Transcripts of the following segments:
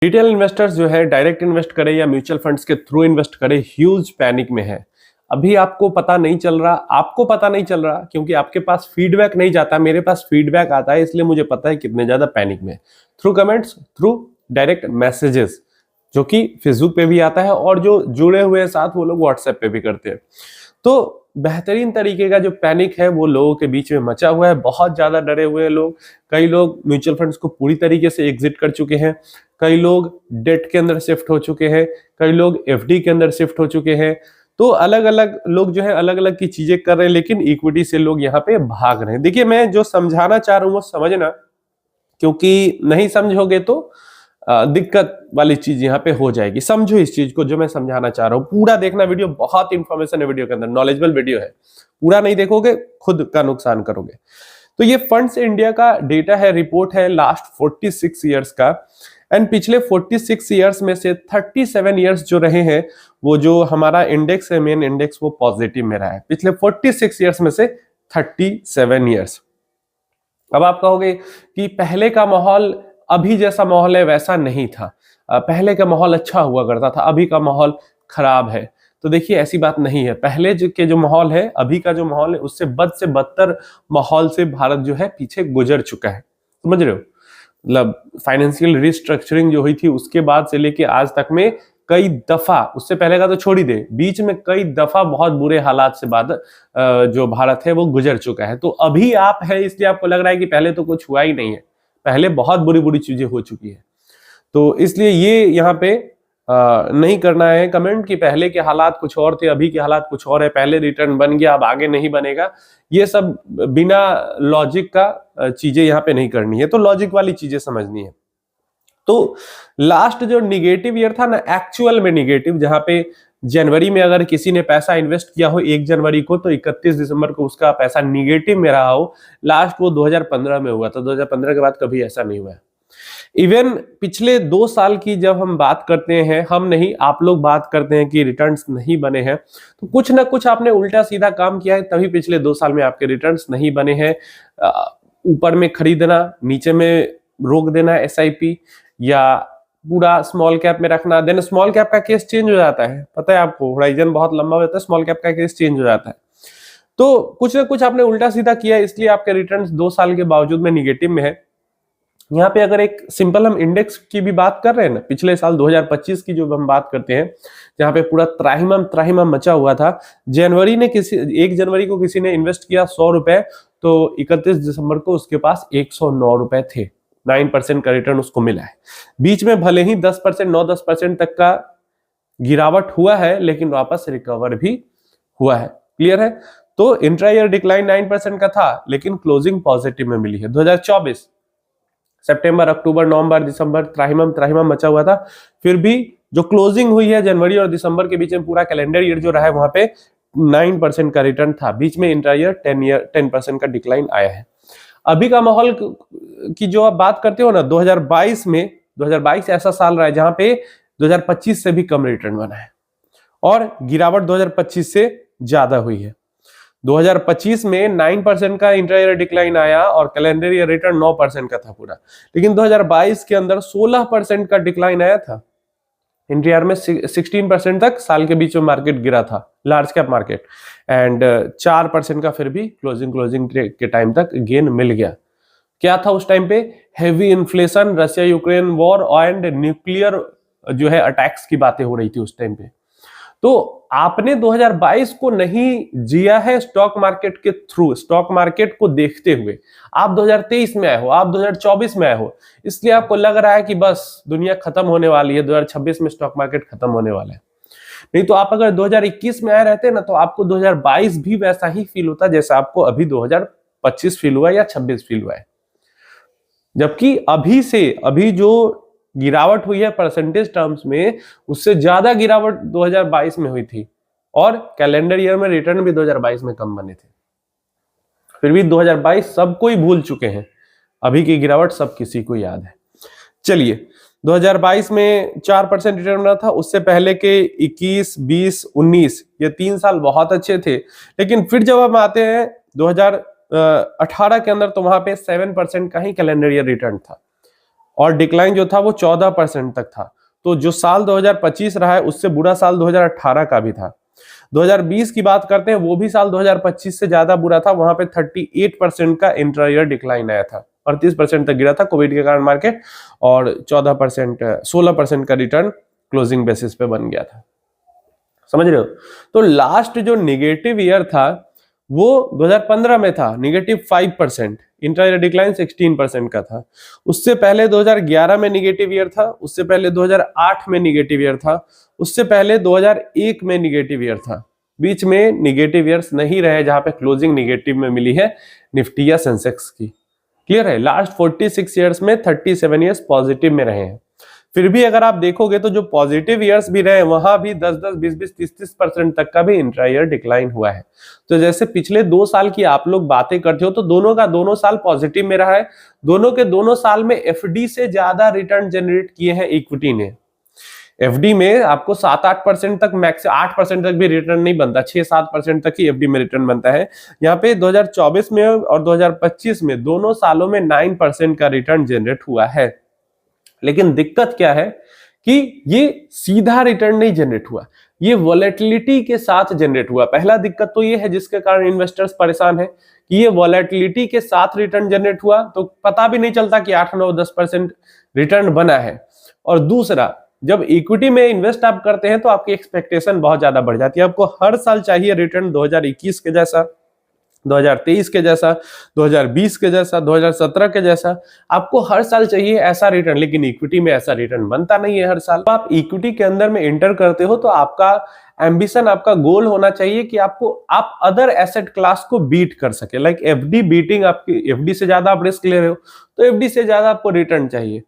Retail investors जो है direct invest करें या म्यूचुअल फंड्स के थ्रू इन्वेस्ट करें, ह्यूज पैनिक में है। अभी आपको पता नहीं चल रहा क्योंकि आपके पास फीडबैक नहीं जाता। मेरे पास फीडबैक आता है, इसलिए मुझे पता है कितने ज्यादा पैनिक में। Through comments, through direct messages, जो कि फेसबुक पे भी आता है और जो जुड़े हुए हैं साथ वो लोग व्हाट्सएप पे भी करते हैं। तो बेहतरीन तरीके का जो पैनिक है वो लोगों के बीच में मचा हुआ है। बहुत ज्यादा डरे हुए हैं लोग। कई लोग म्यूचुअल फंड्स को पूरी तरीके से एग्जिट कर चुके हैं, कई लोग डेट के अंदर शिफ्ट हो चुके हैं, कई लोग एफडी के अंदर शिफ्ट हो चुके हैं। तो अलग अलग लोग जो है अलग अलग की चीजें कर रहे हैं, लेकिन इक्विटी से लोग यहाँ पे भाग रहे हैं। देखिए, मैं जो समझाना चाह रहा हूँ वो समझना, क्योंकि नहीं समझोगे तो दिक्कत वाली चीज यहाँ पे हो जाएगी। समझो इस चीज को जो मैं समझाना चाह रहा हूँ, पूरा देखना वीडियो। बहुत इंफॉर्मेशन है वीडियो के अंदर, नॉलेजेबल वीडियो है। पूरा नहीं देखोगे खुद का नुकसान करोगे। तो ये फंड्स इंडिया का डेटा है, रिपोर्ट है लास्ट 46 ईयर्स का। एंड पिछले 46 ईयर्स में से 37 ईयर्स जो रहे हैं, वो जो हमारा इंडेक्स है, मेन इंडेक्स, वो पॉजिटिव में रहा है पिछले 46 ईयर्स में से 37 ईयर्स। अब आप कहोगे कि पहले का माहौल अभी जैसा माहौल है वैसा नहीं था, पहले का माहौल अच्छा हुआ करता था, अभी का माहौल खराब है। तो देखिए, ऐसी बात नहीं है। पहले के जो माहौल है, अभी का जो माहौल है, उससे बद से बदतर माहौल से भारत जो है पीछे गुजर चुका है। समझ रहे हो? मतलब फाइनेंशियल रिस्ट्रक्चरिंग जो हुई थी उसके बाद से लेके आज तक में कई दफा, उससे पहले का तो छोड़ ही दे, बीच में कई दफा बहुत बुरे हालात से बाद जो भारत है वो गुजर चुका है। तो अभी आप है इसलिए आपको लग रहा है कि पहले तो कुछ हुआ ही नहीं है, पहले बहुत बुरी बुरी चीजें हो चुकी है। तो इसलिए ये यहाँ पे नहीं करना है कमेंट कि पहले के हालात कुछ और थे, अभी के हालात कुछ और है, पहले रिटर्न बन गया अब आगे नहीं बनेगा। ये सब बिना लॉजिक का चीजें यहाँ पे नहीं करनी है, तो लॉजिक वाली चीजें समझनी है। तो लास्ट जो निगेटिव ईयर था ना, एक्चुअल में निगेटिव, जहां पे जनवरी में अगर किसी ने पैसा इन्वेस्ट किया हो 1 जनवरी को, तो 31 दिसंबर को उसका पैसा निगेटिव में रहा हो, लास्ट वो 2015 में हुआ था। 2015 के बाद कभी ऐसा नहीं हुआ है। इवन पिछले 2 साल की जब हम बात करते हैं, हम नहीं आप लोग बात करते हैं कि रिटर्न्स नहीं बने हैं, तो कुछ ना कुछ आपने उल्टा सीधा काम किया है, तभी पिछले 2 साल में आपके रिटर्न्स नहीं बने हैं। ऊपर में खरीदना, नीचे में रोक देना एसआईपी, या पूरा स्मॉल कैप में रखना, देन स्मॉल कैप का केस चेंज हो जाता है। पता है आपको, होराइजन बहुत लंबा हो जाता है, स्मॉल कैप का केस चेंज हो जाता है। तो कुछ ना कुछ आपने उल्टा सीधा किया, इसलिए आपके रिटर्न्स 2 साल के बावजूद में निगेटिव में है। यहाँ पे अगर एक सिंपल हम इंडेक्स की भी बात कर रहे हैं ना, पिछले साल 2025 की जो हम बात करते हैं, जहां पे पूरा त्राहिमाम मचा हुआ था। 1 जनवरी को किसी ने इन्वेस्ट किया 100 रुपए, तो 31 दिसंबर को उसके पास 109 रुपए थे। 9% का रिटर्न उसको मिला है। बीच में भले ही 10%, 9-10% तक का गिरावट हुआ है, लेकिन वापस रिकवर भी हुआ है। क्लियर है? तो इंट्रा ईयर डिक्लाइन 9% का था, लेकिन क्लोजिंग पॉजिटिव में मिली है। 2024 सितंबर, अक्टूबर, नवंबर, दिसंबर त्राहिमाम मचा हुआ था, फिर भी जो क्लोजिंग हुई है जनवरी और दिसंबर के बीच में, पूरा कैलेंडर ईयर जो रहा है, वहां पे 9% का रिटर्न था। बीच में इंट्रा ईयर 10% का डिक्लाइन आया है। अभी का माहौल की जो आप बात करते हो ना, 2022 ऐसा साल रहा है जहां पे 2025 से भी कम रिटर्न बना है, और गिरावट 2025 से ज्यादा हुई है। 2025 में 9% का इंटर ईयर डिक्लाइन आया और कैलेंडर ईयर रिटर्न 9% का था पूरा, लेकिन 2022 के अंदर 16% का डिक्लाइन आया था। इंटर ईयर में 16% तक साल के बीच में मार्केट गिरा था, लार्ज कैप मार्केट, एंड 4% का फिर भी क्लोजिंग के टाइम तक गेन मिल गया। क्या था उस टाइम पे? Heavy inflation, Russia Ukraine war and nuclear जो है अटैक्स की बातें हो रही थी उस टाइम पे। तो आपने 2022 को नहीं जिया है स्टॉक मार्केट के थ्रू, स्टॉक मार्केट को देखते हुए। आप 2023 में आए हो, आप 2024 में आए हो, इसलिए आपको लग रहा है कि बस दुनिया खत्म होने वाली है, 2026 में स्टॉक मार्केट खत्म होने वाला है। नहीं तो आप अगर 2021 में आए रहते ना, तो आपको 2022 भी वैसा ही फील होता जैसा आपको अभी 2025 फील हुआ या 26 फील हुआ है। जबकि अभी जो गिरावट हुई है परसेंटेज टर्म्स में, उससे ज्यादा गिरावट 2022 में हुई थी, और कैलेंडर ईयर में रिटर्न भी 2022 में कम बने थे। फिर भी 2022 सबको ही भूल चुके हैं, अभी की गिरावट सब किसी को याद है। चलिए, 2022 में 4% रिटर्न बना था। उससे पहले के 21, 20, 19 ये 3 साल बहुत अच्छे थे, लेकिन फिर जब हम आते हैं 2018 के अंदर, तो वहां पे 7% का ही कैलेंडर ईयर रिटर्न था, और डिक्लाइन जो था वो 14% तक था। तो जो साल 2025 रहा है उससे बुरा साल 2018 का भी था। 2020 की बात करते हैं, वो भी साल 2025 से ज्यादा बुरा था। वहां पे 38% का इंट्रा ईयर डिक्लाइन आया था, 38% तक गिरा था कोविड के कारण मार्केट, और 16% का रिटर्न क्लोजिंग बेसिस पे बन गया था। समझ रहे हो? तो लास्ट जो निगेटिव ईयर था वो 2015 में था, -5%। इंट्रा ईयर डिक्लाइन 16% का था। उससे पहले 2011 में निगेटिव ईयर था, उससे पहले 2008 में निगेटिव ईयर था, उससे पहले 2001 में निगेटिव ईयर था। बीच में निगेटिव ईयर्स नहीं रहे जहां पे क्लोजिंग निगेटिव में मिली है निफ्टी या सेंसेक्स की। क्लियर है? लास्ट 46 ईयर्स में 37 ईयर्स पॉजिटिव में रहे हैं। फिर भी अगर आप देखोगे तो जो पॉजिटिव ईयर्स भी रहे वहां भी 10-10, 20-20, 30-30% तक का भी इंट्रा ईयर डिक्लाइन हुआ है। तो जैसे पिछले 2 साल की आप लोग बातें करते हो तो दोनों का दोनों साल पॉजिटिव में रहा है। दोनों के दोनों साल में एफडी से ज्यादा रिटर्न जनरेट किए हैं इक्विटी ने। एफडी में आपको 7-8% तक, मैक्स 8% तक भी रिटर्न नहीं बनता, 6-7% तक ही एफडी में रिटर्न बनता है। यहाँ पे 2024 में और 2025 में दोनों सालों में 9% का रिटर्न जनरेट हुआ है। लेकिन दिक्कत क्या है कि ये सीधा रिटर्न नहीं जनरेट हुआ, ये वॉलेटिलिटी के साथ जनरेट हुआ। पहला दिक्कत तो ये है जिसके कारण इन्वेस्टर्स परेशान है कि ये वॉलेटिलिटी के साथ रिटर्न जनरेट हुआ तो पता भी नहीं चलता कि 8-9-10% रिटर्न बना है। और दूसरा, जब इक्विटी में इन्वेस्ट आप करते हैं तो आपकी एक्सपेक्टेशन बहुत ज्यादा बढ़ जाती है। आपको हर साल चाहिए रिटर्न 2021 के जैसा, 2023 के जैसा, 2020 के जैसा, 2017 के जैसा, आपको हर साल चाहिए ऐसा रिटर्न। लेकिन इक्विटी में ऐसा रिटर्न बनता नहीं है हर साल। आप इक्विटी के अंदर में एंटर करते हो तो आपका एम्बिशन, आपका गोल होना चाहिए कि आप अदर एसेट क्लास को बीट कर सके। लाइक एफडी बीटिंग, आपकी एफडी से ज्यादा आप रिस्क ले रहे हो तो एफडी से ज्यादा आपको रिटर्न चाहिए।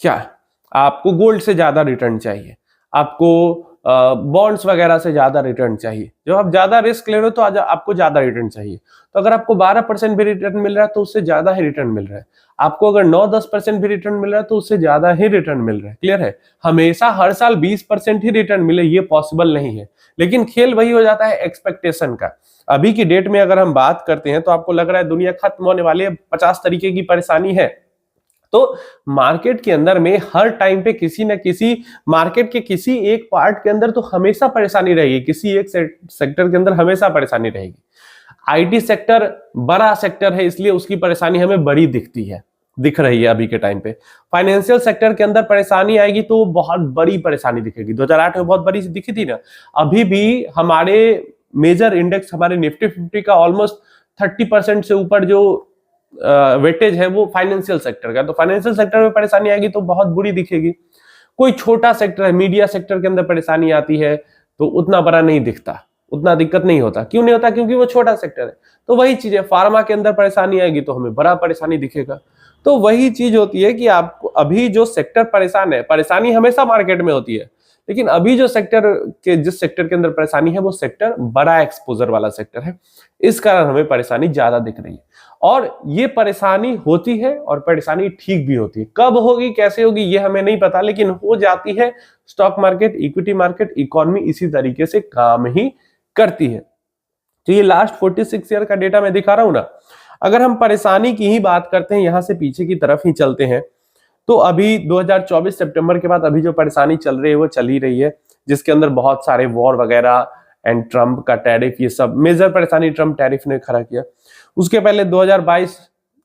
क्या आपको गोल्ड से ज्यादा रिटर्न चाहिए, आपको बॉन्ड्स वगैरह से ज्यादा रिटर्न चाहिए। जब आप ज्यादा रिस्क ले रहे हो तो आपको ज्यादा रिटर्न चाहिए। तो अगर आपको 12% भी रिटर्न मिल रहा है तो उससे ज्यादा ही रिटर्न मिल रहा है। आपको अगर 9-10% भी रिटर्न मिल रहा है तो उससे ज्यादा ही रिटर्न मिल रहा है। क्लियर है? हमेशा हर साल 20% ही रिटर्न मिले ये पॉसिबल नहीं है। लेकिन खेल वही हो जाता है एक्सपेक्टेशन का। अभी की डेट में अगर हम बात करते हैं तो आपको लग रहा है दुनिया खत्म होने वाली है, 50 तरीके की परेशानी है। तो मार्केट के अंदर में हर टाइम पे किसी न किसी, मार्केट के किसी एक पार्ट के अंदर तो हमेशा परेशानी रहेगी, किसी एक सेक्टर के अंदर हमेशा परेशानी रहेगी। आईटी सेक्टर बड़ा सेक्टर है इसलिए उसकी परेशानी हमें बड़ी दिख रही है अभी के टाइम पे। फाइनेंशियल सेक्टर के अंदर परेशानी आएगी तो बहुत बड़ी परेशानी दिखेगी। 2008 में बहुत बड़ी दिखी थी ना। अभी भी हमारे मेजर इंडेक्स, हमारे निफ्टी 50 का ऑलमोस्ट 30% से ऊपर जो वेटेज है वो फाइनेंशियल सेक्टर का। तो फाइनेंशियल सेक्टर में परेशानी आएगी तो बहुत बुरी दिखेगी। कोई छोटा सेक्टर है, मीडिया सेक्टर के अंदर परेशानी आती है तो उतना बड़ा नहीं दिखता, उतना दिक्कत नहीं होता। क्यों नहीं होता? क्योंकि वो छोटा सेक्टर है। तो वही चीज है, फार्मा के अंदर परेशानी आएगी तो हमें बड़ा परेशानी दिखेगा। तो वही चीज होती है कि आपको अभी जो सेक्टर परेशान है, परेशानी हमेशा मार्केट में होती है, लेकिन अभी जो जिस सेक्टर के अंदर परेशानी है वो सेक्टर बड़ा एक्सपोजर वाला सेक्टर है। इस कारण हमें परेशानी ज्यादा दिख रही है। और ये परेशानी होती है और परेशानी ठीक भी होती है। कब होगी, कैसे होगी, ये हमें नहीं पता, लेकिन हो जाती है। Stock market, equity market, economy इसी तरीके से काम ही करती है। तो ये लास्ट 46 ईयर का डेटा मैं दिखा रहा हूं ना। अगर हम परेशानी की ही बात करते हैं, यहां से पीछे की तरफ ही चलते हैं, तो अभी 2024 सितंबर के बाद अभी जो परेशानी चल रही है वो चल ही रही है, जिसके अंदर बहुत सारे वॉर वगैरह एंड ट्रम्प का टैरिफ, ये सब मेजर परेशानी ट्रम्प टैरिफ ने खड़ा किया। उसके पहले 2022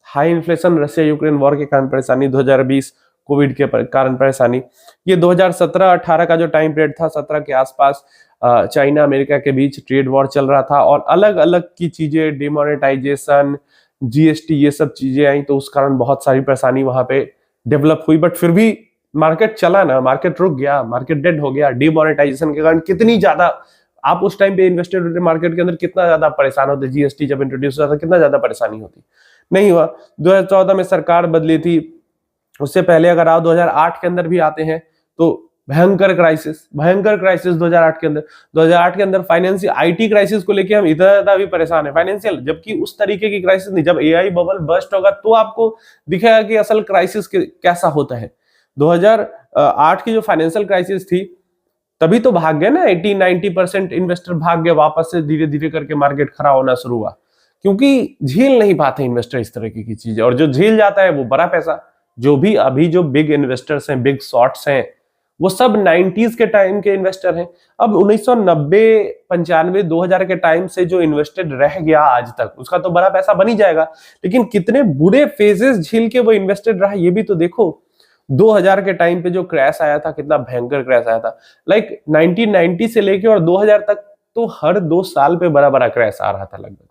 high inflation, Russia Ukraine war के कारण परेशानी, 2020 कोविड के कारण परेशानी, ये 2017-18 का जो टाइम पीरियड था, 17 के आसपास चाइना अमेरिका के बीच ट्रेड वॉर चल रहा था और अलग अलग की चीजें, डिमोनेटाइजेशन, जीएसटी, ये सब चीजें आई तो उस कारण बहुत सारी परेशानी वहां पे डेवलप हुई। बट फिर भी मार्केट चला ना, मार्केट रुक गया, मार्केट डेड हो गया। डिमोनेटाइजेशन के कारण कितनी ज्यादा आप उस टाइम पे इन्वेस्टेड होते मार्केट के अंदर, कितना ज्यादा परेशान होते। जीएसटी जब इंट्रोड्यूस हुआ था कितना ज्यादा परेशानी होती, नहीं हुआ। 2014 में सरकार बदली थी, उससे पहले अगर आप 2008 के अंदर भी आते हैं तो भयंकर क्राइसिस 2008 के अंदर। 2008 के अंदर फाइनेंशियल आईटी क्राइसिस को लेके हम इतना ज्यादा भी परेशान है फाइनेंशियल, जबकि उस तरीके की क्राइसिस नहीं। जब एआई बबल बस्ट होगा तो आपको दिखेगा कि असल क्राइसिस कैसा होता है। 2008 की जो फाइनेंशियल क्राइसिस थी तभी तो भाग गए ना, 80-90% इन्वेस्टर भाग गए, वापस से धीरे धीरे करके मार्केट खड़ा होना शुरू हुआ, क्योंकि झेल नहीं पाते इन्वेस्टर इस तरह की चीजें। और जो झेल जाता है वो बड़ा पैसा जो भी अभी जो बिग इन्वेस्टर्स हैं, बिग शॉट्स हैं, वो सब 90s के टाइम के इन्वेस्टर हैं। अब 1990, 95, 2000 के टाइम से जो इन्वेस्टेड रह गया आज तक, उसका तो बड़ा पैसा बन ही जाएगा, लेकिन कितने बुरे फेजेस झेल के वो इन्वेस्टेड रहा ये भी तो देखो। 2000 के टाइम पे जो क्रैश आया था, कितना भयंकर क्रैश आया था। लाइक 1990 से लेके और 2000 तक तो हर 2 साल पे बड़ा बड़ा क्रैश आ रहा था लगभग।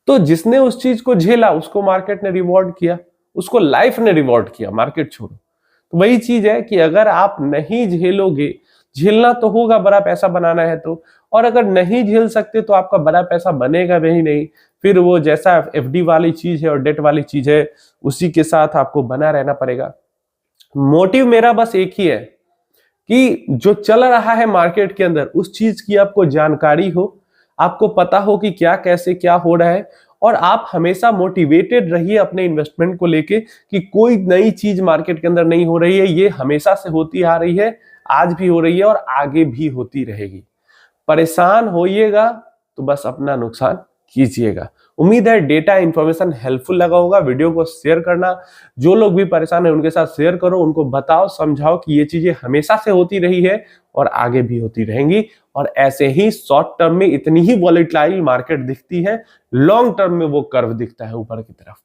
तो जिसने उस चीज को झेला उसको मार्केट ने रिवॉर्ड किया, उसको लाइफ ने रिवॉर्ड किया, मार्केट छोड़ो। तो वही चीज है कि अगर आप नहीं झेलोगे, झेलना तो होगा, बड़ा पैसा बनाना है तो, और अगर नहीं झेल सकते तो आपका बड़ा पैसा बनेगा भी नहीं। फिर वो जैसा एफडी वाली चीज है और डेट वाली चीज है, उसी के साथ आपको बना रहना पड़ेगा। मोटिव मेरा बस एक ही है कि जो चल रहा है मार्केट के अंदर उस चीज की आपको जानकारी हो, आपको पता हो कि क्या कैसे क्या हो रहा है, और आप हमेशा मोटिवेटेड रहिए अपने इन्वेस्टमेंट को लेके कि कोई नई चीज मार्केट के अंदर नहीं हो रही है, ये हमेशा से होती आ रही है, आज भी हो रही है और आगे भी होती रहेगी। परेशान होइएगा तो बस अपना नुकसान कीजिएगा। उम्मीद है डेटा इंफॉर्मेशन हेल्पफुल लगा होगा। वीडियो को शेयर करना, जो लोग भी परेशान है उनके साथ शेयर करो, उनको बताओ, समझाओ कि ये चीजें हमेशा से होती रही है और आगे भी होती रहेंगी। और ऐसे ही शॉर्ट टर्म में इतनी ही वॉलेटाइल मार्केट दिखती है, लॉन्ग टर्म में वो कर्व दिखता है ऊपर की तरफ।